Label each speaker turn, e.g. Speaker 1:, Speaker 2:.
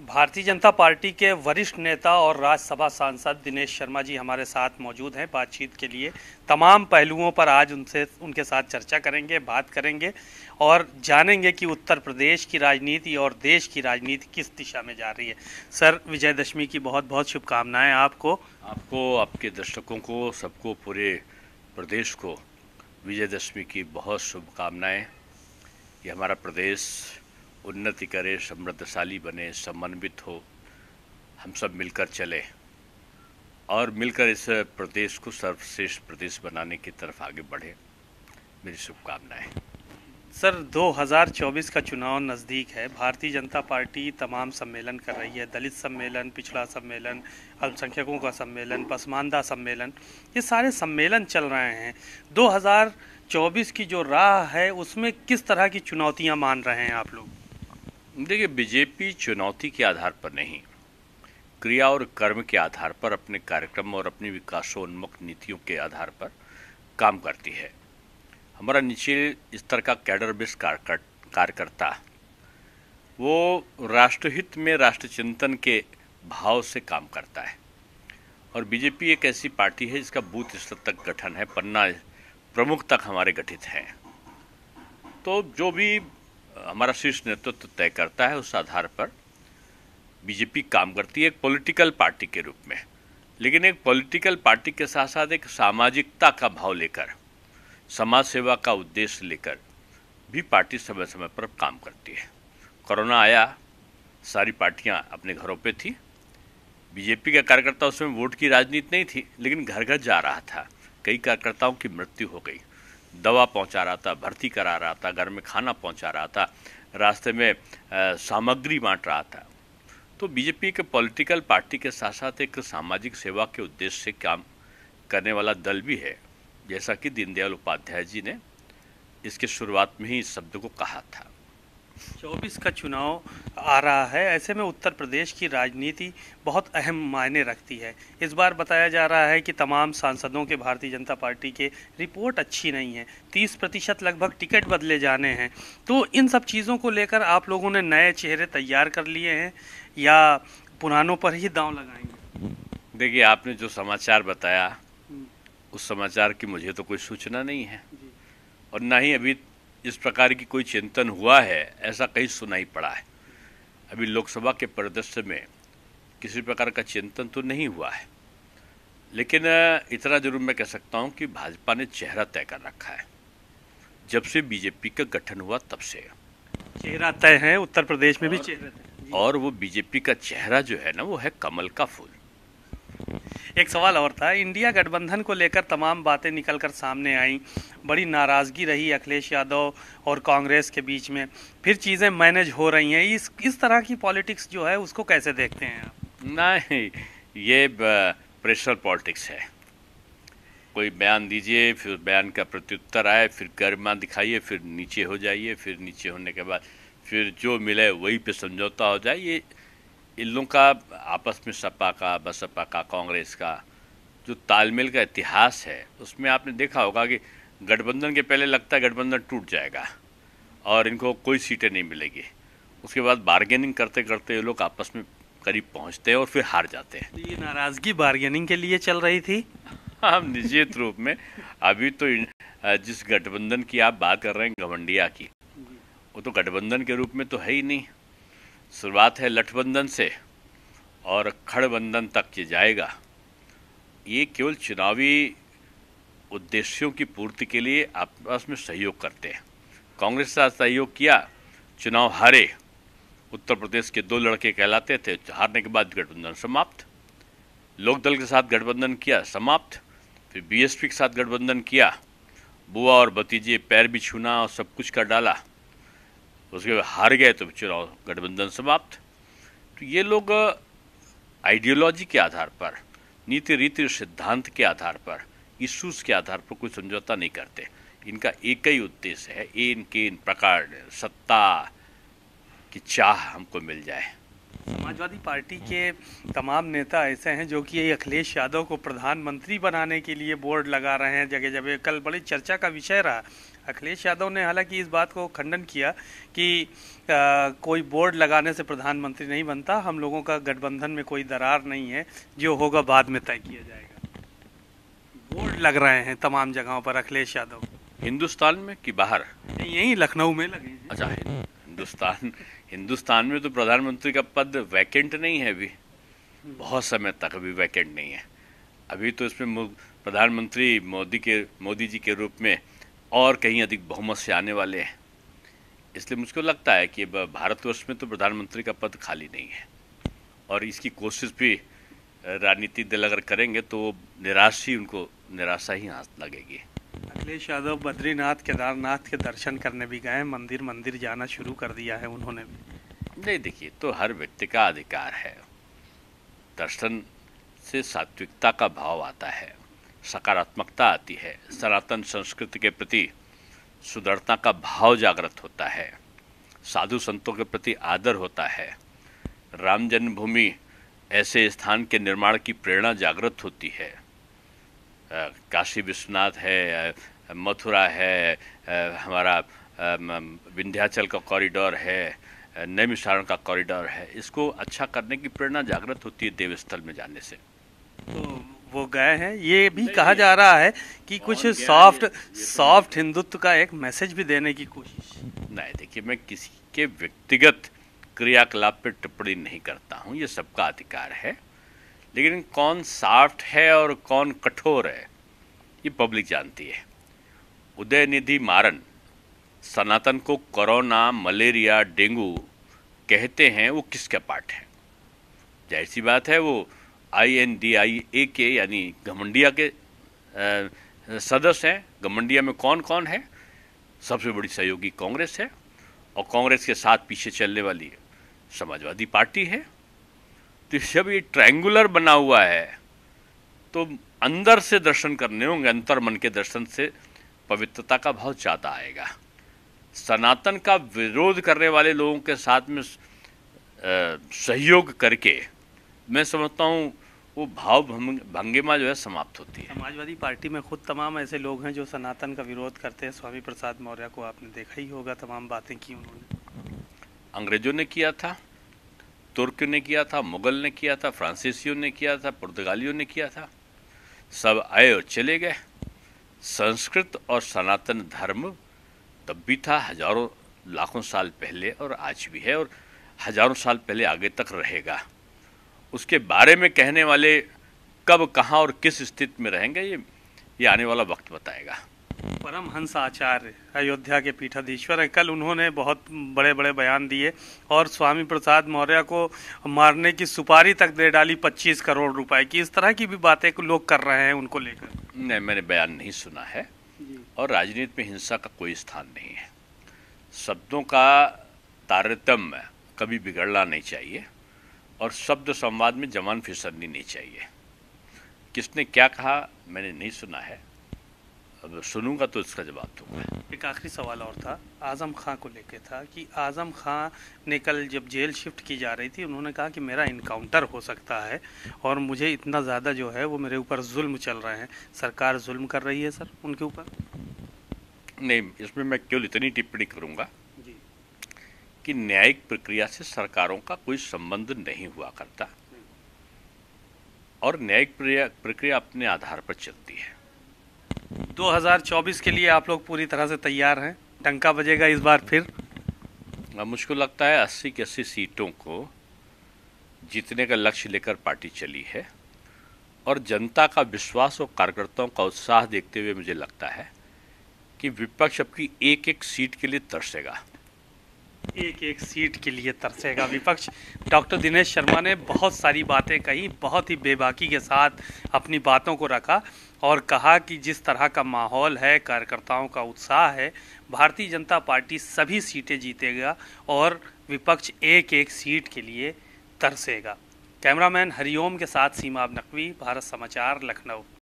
Speaker 1: Bharatiya Janata party के वरिष्ठ नेता और राज्यसभा सांसद दिनेश शर्मा जी हमारे साथ मौजूद हैं बातचीत के लिए। तमाम पहलुओं पर आज उनके साथ चर्चा करेंगे, बात करेंगे और जानेंगे कि उत्तर प्रदेश की राजनीति और देश की राजनीति किस दिशा में जा रही है। सर, विजयदशमी की बहुत बहुत शुभकामनाएं आपको,
Speaker 2: आपके दर्शकों को, सबको, पूरे प्रदेश को विजयदशमी की बहुत शुभकामनाएं। ये हमारा प्रदेश उन्नति करे, समृद्धशाली बने, समन्वित हो, हम सब मिलकर चले और मिलकर इस प्रदेश को सर्वश्रेष्ठ प्रदेश बनाने की तरफ आगे बढ़े। मेरी शुभकामनाएं।
Speaker 1: सर, 2024 का चुनाव नज़दीक है। भारतीय जनता पार्टी तमाम सम्मेलन कर रही है, दलित सम्मेलन, पिछड़ा सम्मेलन, अल्पसंख्यकों का सम्मेलन, पसमानदा सम्मेलन, ये सारे सम्मेलन चल रहे हैं। 2024 की जो राह है उसमें किस तरह की चुनौतियां मान रहे हैं आप लोग?
Speaker 2: देखिए, बीजेपी चुनौती के आधार पर नहीं, क्रिया और कर्म के आधार पर, अपने कार्यक्रम और अपनी विकासोन्मुख नीतियों के आधार पर काम करती है। हमारा निचले स्तर का कैडर बेस्ड कार्यकर्ता वो राष्ट्रहित में राष्ट्र चिंतन के भाव से काम करता है। और बीजेपी एक ऐसी पार्टी है जिसका बूथ स्तर तक गठन है, पन्ना प्रमुख तक हमारे गठित हैं। तो जो भी हमारा शीर्ष नेतृत्व तय करता है उस आधार पर बीजेपी काम करती है, एक पॉलिटिकल पार्टी के रूप में। लेकिन एक पॉलिटिकल पार्टी के साथ साथ एक सामाजिकता का भाव लेकर, समाज सेवा का उद्देश्य लेकर भी पार्टी समय समय पर काम करती है। कोरोना आया, सारी पार्टियां अपने घरों पे थी। बीजेपी का कार्यकर्ता उसमें वोट की राजनीति नहीं थी, लेकिन घर घर जा रहा था। कई कार्यकर्ताओं की मृत्यु हो गई, दवा पहुंचा रहा था, भर्ती करा रहा था, घर में खाना पहुंचा रहा था, रास्ते में सामग्री बांट रहा था। तो बीजेपी के पॉलिटिकल पार्टी के साथ साथ एक सामाजिक सेवा के उद्देश्य से काम करने वाला दल भी है, जैसा कि दीनदयाल उपाध्याय जी ने इसके शुरुआत में ही इस शब्द को कहा था।
Speaker 1: 24 का चुनाव आ रहा है, ऐसे में उत्तर प्रदेश की राजनीति बहुत अहम मायने रखती है। इस बार बताया जा रहा है कि तमाम सांसदों के भारतीय जनता पार्टी के रिपोर्ट अच्छी नहीं है, 30% लगभग टिकट बदले जाने हैं। तो इन सब चीज़ों को लेकर आप लोगों ने नए चेहरे तैयार कर लिए हैं या पुरानों पर ही दांव लगाएंगे?
Speaker 2: देखिए, आपने जो समाचार बताया उस समाचार की मुझे तो कोई सूचना नहीं है और ना ही अभी इस प्रकार की कोई चिंतन हुआ है, ऐसा कहीं सुनाई पड़ा है। अभी लोकसभा के परिदृश्य में किसी प्रकार का चिंतन तो नहीं हुआ है, लेकिन इतना जरूर मैं कह सकता हूं कि भाजपा ने चेहरा तय कर रखा है। जब से बीजेपी का गठन हुआ तब से
Speaker 1: चेहरा तय है, उत्तर प्रदेश में भी चेहरा तय।
Speaker 2: और वो बीजेपी का चेहरा जो है ना, वो है कमल का फूल।
Speaker 1: एक सवाल और था, इंडिया गठबंधन को लेकर तमाम बातें निकलकर सामने आई, बड़ी नाराजगी रही अखिलेश यादव और कांग्रेस के बीच में, फिर चीज़ें मैनेज हो रही हैं। इस तरह की पॉलिटिक्स जो है उसको कैसे देखते हैं आप?
Speaker 2: नहीं, ये प्रेशर पॉलिटिक्स है। कोई बयान दीजिए, फिर बयान का प्रत्युत्तर आए, फिर गरिमा दिखाइए, फिर नीचे हो जाइए, फिर नीचे होने के बाद फिर जो मिले वही पे समझौता हो जाए। ये इन लोगों का आपस में, सपा का, बसपा का, कांग्रेस का जो तालमेल का इतिहास है, उसमें आपने देखा होगा कि गठबंधन के पहले लगता है गठबंधन टूट जाएगा और इनको कोई सीटें नहीं मिलेगी। उसके बाद बार्गेनिंग करते करते ये लोग आपस में करीब पहुंचते हैं और फिर हार जाते हैं।
Speaker 1: ये नाराजगी बार्गेनिंग के लिए चल रही थी?
Speaker 2: हाँ, निश्चित रूप में। अभी तो जिस गठबंधन की आप बात कर रहे हैं, घमंडिया की, वो तो गठबंधन के रूप में तो है ही नहीं। शुरुआत है लठबंधन से और खड़बंधन तक ये जाएगा। ये केवल चुनावी उद्देश्यों की पूर्ति के लिए आपस में सहयोग करते हैं। कांग्रेस के साथ सहयोग किया, चुनाव हारे, उत्तर प्रदेश के 2 लड़के कहलाते थे, हारने के बाद गठबंधन समाप्त। लोकदल के साथ गठबंधन किया, समाप्त। फिर बीएसपी के साथ गठबंधन किया, बुआ और भतीजे पैर भी छूना और सब कुछ कर डाला, उसके बाद हार गए तो चुनाव गठबंधन समाप्त। तो ये लोग आइडियोलॉजी के आधार पर, नीति रीति सिद्धांत के आधार पर, इश्यूज के आधार पर कोई समझौता नहीं करते। इनका एक ही उद्देश्य है, इन प्रकार सत्ता की चाह हमको मिल जाए।
Speaker 1: समाजवादी पार्टी के तमाम नेता ऐसे हैं जो कि अखिलेश यादव को प्रधानमंत्री बनाने के लिए बोर्ड लगा रहे हैं जगह जगह। कल बड़ी चर्चा का विषय रहा अखिलेश यादव ने हालांकि इस बात को खंडन किया कि कोई बोर्ड लगाने से प्रधानमंत्री नहीं बनता, हम लोगों का गठबंधन में कोई दरार नहीं है, जो होगा बाद में तय किया जाएगा। बोर्ड लग रहे हैं तमाम जगहों पर अखिलेश यादव।
Speaker 2: हिंदुस्तान में कि बाहर?
Speaker 1: यही लखनऊ में लगे हैं।
Speaker 2: अच्छा, हिंदुस्तान में तो प्रधानमंत्री का पद वैकेंट नहीं है अभी, बहुत समय तक अभी वैकेंट नहीं है। अभी तो इसमें प्रधानमंत्री मोदी जी के रूप में और कहीं अधिक बहुमत से आने वाले हैं। इसलिए मुझको लगता है कि भारतवर्ष में तो प्रधानमंत्री का पद खाली नहीं है, और इसकी कोशिश भी राजनीतिक दल अगर करेंगे तो निराशा ही हाथ लगेगी।
Speaker 1: अखिलेश यादव बद्रीनाथ केदारनाथ के दर्शन करने भी गए, मंदिर जाना शुरू कर दिया है उन्होंने भी।
Speaker 2: नहीं, देखिए, तो हर व्यक्ति का अधिकार है। दर्शन से सात्विकता का भाव आता है, सकारात्मकता आती है, सनातन संस्कृति के प्रति सुदृढ़ता का भाव जागृत होता है, साधु संतों के प्रति आदर होता है, राम जन्मभूमि ऐसे स्थान के निर्माण की प्रेरणा जागृत होती है। काशी विश्वनाथ है, मथुरा है, हमारा विंध्याचल का कॉरिडोर है, नैमिषारण का कॉरिडोर है। इसको अच्छा करने की प्रेरणा जागृत होती है देवस्थल में जाने से।
Speaker 1: तो वो गए हैं, ये भी कहा जा रहा है कि कुछ सॉफ्ट हिंदुत्व का एक मैसेज भी देने की कोशिश।
Speaker 2: नहीं, देखिए, मैं किसी के व्यक्तिगत क्रियाकलाप पर टिप्पणी नहीं करता हूँ, ये सबका अधिकार है। लेकिन कौन सॉफ्ट है और कौन कठोर है, ये पब्लिक जानती है। उदयनिधि मारन सनातन को कोरोना, मलेरिया, डेंगू कहते हैं, वो किसका पार्ट है? जाहिर सी बात है, वो INDIA के यानी घमंडिया के सदस्य हैं। घमंडिया में कौन कौन है? सबसे बड़ी सहयोगी कांग्रेस है, और कांग्रेस के साथ पीछे चलने वाली समाजवादी पार्टी है। तो जब ये ट्रायंगुलर बना हुआ है तो अंदर से दर्शन करने होंगे, अंतर मन के दर्शन से पवित्रता का भाव ज़्यादा आएगा। सनातन का विरोध करने वाले लोगों के साथ में सहयोग करके मैं समझता हूँ वो भाव भंगिमा जो है समाप्त होती है।
Speaker 1: समाजवादी पार्टी में खुद तमाम ऐसे लोग हैं जो सनातन का विरोध करते हैं। स्वामी प्रसाद मौर्य को आपने देखा ही होगा, तमाम बातें की उन्होंने।
Speaker 2: अंग्रेजों ने किया था, तुर्क ने किया था, मुगल ने किया था, फ्रांसीसियों ने किया था, पुर्तगालियों ने किया था। सब आए और चले गए। संस्कृत और सनातन धर्म तब भी था, हजारों लाखों साल पहले, और आज भी है, और हजारों साल पहले आगे तक रहेगा। उसके बारे में कहने वाले कब, कहाँ और किस स्थिति में रहेंगे, ये आने वाला वक्त बताएगा।
Speaker 1: परमहंस आचार्य अयोध्या के पीठाधीश्वर हैं। कल उन्होंने बहुत बड़े बड़े बयान दिए और स्वामी प्रसाद मौर्य को मारने की सुपारी तक दे डाली 25 करोड़ रुपए की। इस तरह की भी बातें लोग कर रहे हैं उनको लेकर।
Speaker 2: नहीं, मैंने बयान नहीं सुना है, और राजनीति में हिंसा का कोई स्थान नहीं है। शब्दों का तारतम्य कभी बिगड़ना नहीं चाहिए, और शब्द संवाद में जमान फिसलनी नहीं चाहिए। किसने क्या कहा मैंने नहीं सुना है, अब सुनूंगा तो इसका जवाब दूंगा।
Speaker 1: एक आखिरी सवाल और था, आजम खां को लेके था कि आजम खां ने कल जब जेल शिफ्ट की जा रही थी, उन्होंने कहा कि मेरा इनकाउंटर हो सकता है और मुझे इतना ज़्यादा जो है वो मेरे ऊपर जुल्म चल रहे हैं। सरकार जुल्म कर रही है सर उनके ऊपर?
Speaker 2: नहीं, इसमें मैं केवल इतनी टिप्पणी करूंगा कि न्यायिक प्रक्रिया से सरकारों का कोई संबंध नहीं हुआ करता, और न्यायिक प्रक्रिया अपने आधार पर चलती है।
Speaker 1: 2024 के लिए आप लोग पूरी तरह से तैयार हैं? टंका बजेगा इस बार फिर?
Speaker 2: मुझको लगता है 80 की 80 सीटों को जीतने का लक्ष्य लेकर पार्टी चली है, और जनता का विश्वास और कार्यकर्ताओं का उत्साह देखते हुए मुझे लगता है कि विपक्ष अपनी एक एक सीट के लिए तरसेगा।
Speaker 1: एक एक सीट के लिए तरसेगा विपक्ष। डॉक्टर दिनेश शर्मा ने बहुत सारी बातें कही, बहुत ही बेबाकी के साथ अपनी बातों को रखा और कहा कि जिस तरह का माहौल है, कार्यकर्ताओं का उत्साह है, भारतीय जनता पार्टी सभी सीटें जीतेगा और विपक्ष एक एक सीट के लिए तरसेगा। कैमरामैन हरिओम के साथ सीमा नकवी, भारत समाचार, लखनऊ।